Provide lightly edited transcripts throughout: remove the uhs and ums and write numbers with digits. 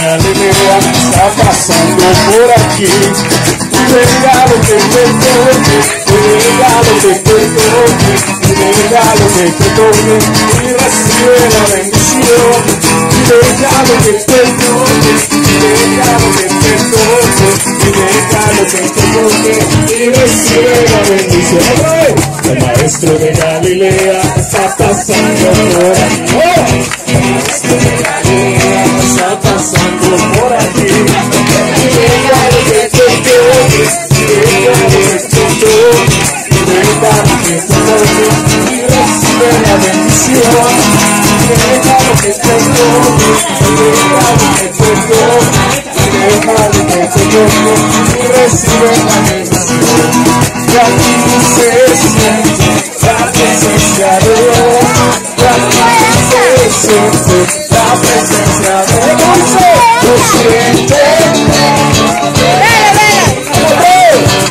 Galilea está pasando por aquí. Un regalo que te toque, un regalo que te toque, un regalo que te toque y recibe la bendición. Un regalo que te toque, un regalo que te toque, un regalo que te toque y recibe la bendición. El maestro de Galilea está pasando por aquí. El maestro de Galilea está pasando por aquí. Un regalo que te toque, un regalo que te toque, un regalo que te toque y recibe la bendición. Un regalo que te toque, un regalo que te toque, un regalo que te toque y recibe la bendición. Y aquí se siente la presencia de Dios. Y aquí se siente la presencia de Dios. Lo siente,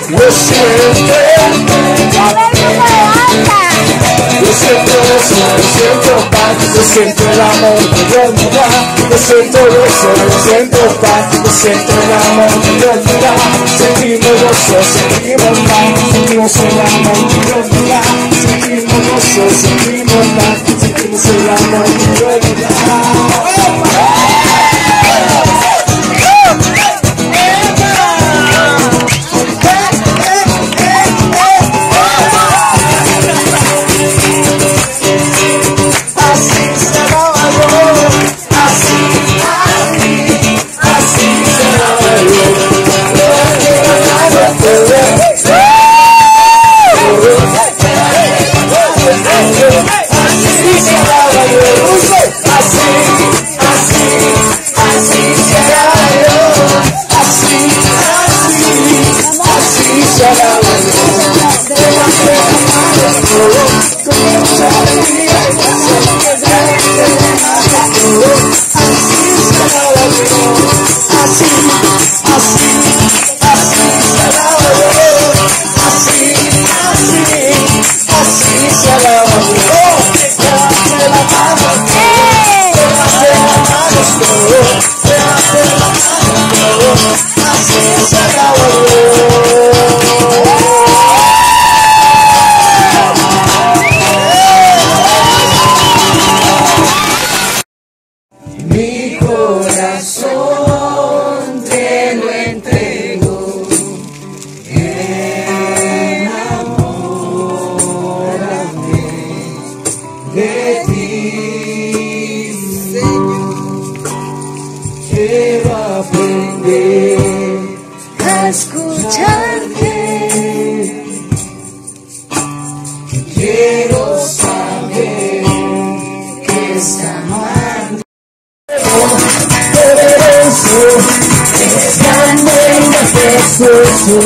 lo siente. Yo siento paz, yo siento el amor que Dios me da. Yo siento gozo, yo siento paz, yo siento el amor que Dios me da. Sentimos gozo, sentimos paz, sentimos el amor que Dios me da. Sentimos gozo, sentimos paz, sentimos el amor que Dios me da. Mi corazón te lo entrego, enamórame de ti, Señor. Quiero aprender a escucharte, quiero saber que está mal. Eres grande y majestuoso,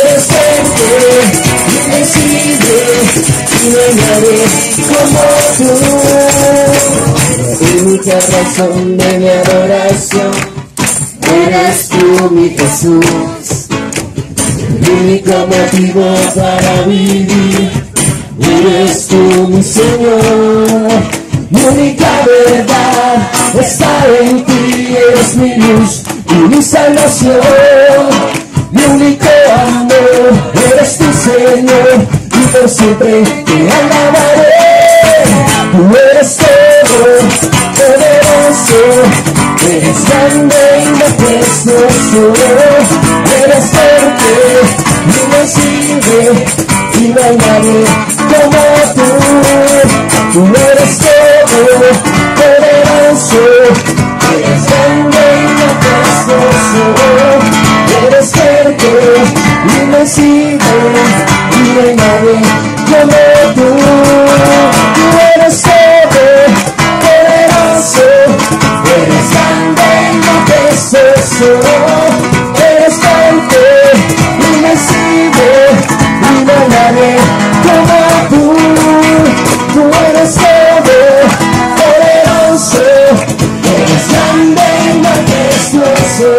eres fuerte, invencible, y no hay nadie como tú. La única razón de mi adoración eres tú, mi Jesús. El único motivo para vivir eres tú, mi Señor. Mi única verdad está en ti, eres mi luz y mi salvación. Mi único amor eres tu Señor, y por siempre te alabaré. Tú eres todo poderoso, eres grande y majestuoso, eres fuerte, invencible, y no hay nadie como tú. Tú eres poderoso, eres grande y majestuoso, eres fuerte, invencible, y no hay nadie como tú. Tú eres poderoso, eres grande y majestuoso, eres fuerte, invencible, y no hay nadie como tú. Tú eres poderoso, eres grande y majestuoso.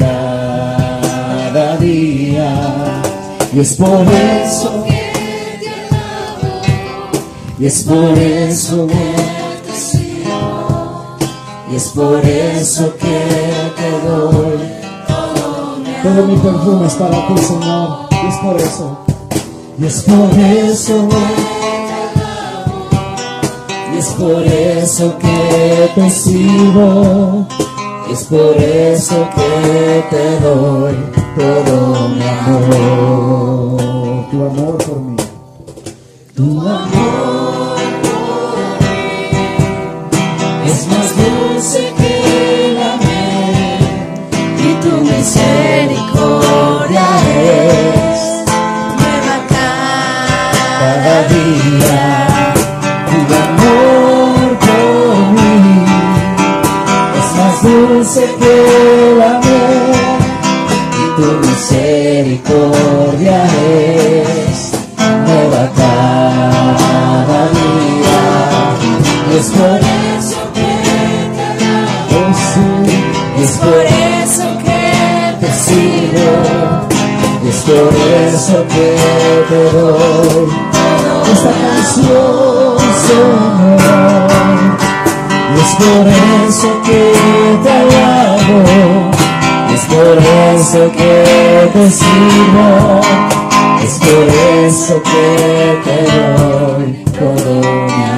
cada día. Y es por eso que te alabo, y es por eso que te sigo, y es por eso que te doy todo mi perfume es para ti, Señor. Y es por eso, y es por eso que te alabo, y es por eso que te sigo, y es por eso que te doy todo mi amor. Tu amor por mí, tu amor por mí es más dulce que la miel, y tu misericordia es nueva cada día. Tu amor por mí es más dulce que la miel, tu misericordia es nueva cada día. Es por eso que te alabo, es por eso que te sigo, es por eso que te doy esta canción, Señor. Es por eso que te alabo, es por eso que te sirvo, es por eso que te doy todo mi amor.